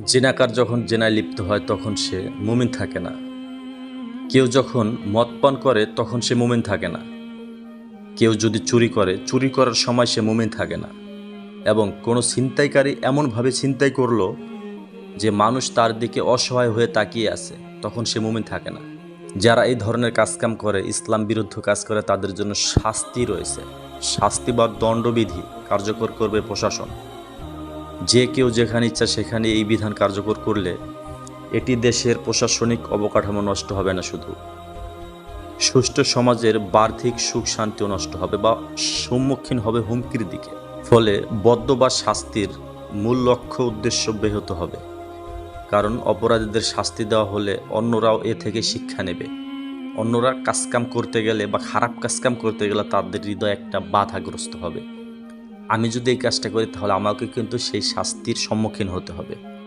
জিনাকার যখন জেনায় লিপ্ত হয় তখন সে মুমিন থাকে না। কেউ যখন মদ পান করে তখন সে মুমিন থাকে না। কেউ যদি চুরি করে, চুরি করার সময় সে মুমিন থাকে না। এবং কোনো ছিনতাইকারী এমনভাবে ছিনতাই করলো যে মানুষ তার দিকে অসহায় হয়ে তাকিয়ে আছে, তখন সে মুমিন থাকে না। যারা এই ধরনের কাজকাম করে, ইসলাম বিরুদ্ধ কাজ করে, তাদের জন্য শাস্তি রয়েছে। শাস্তি বা দণ্ডবিধি কার্যকর করবে প্রশাসন। যে কেউ যেখানে ইচ্ছা সেখানে এই বিধান কার্যকর করলে এটি দেশের প্রশাসনিক অবকাঠামো নষ্ট হবে না, শুধু সুষ্ঠু সমাজের বার্ষিক সুখ শান্তিও নষ্ট হবে বা সম্মুখীন হবে হুমকির দিকে। ফলে বদ্ধ বা শাস্তির মূল লক্ষ্য উদ্দেশ্য ব্যাহত হবে। কারণ অপরাধীদের শাস্তি দেওয়া হলে অন্যরাও এ থেকে শিক্ষা নেবে। অন্যরা কাজকাম করতে গেলে বা খারাপ কাজকাম করতে গেলে তাদের হৃদয় একটা বাধাগ্রস্ত হবে। আমি যদি এই কাজটা করি তাহলে আমাকে কিন্তু সেই শাস্তির সম্মুখীন হতে হবে।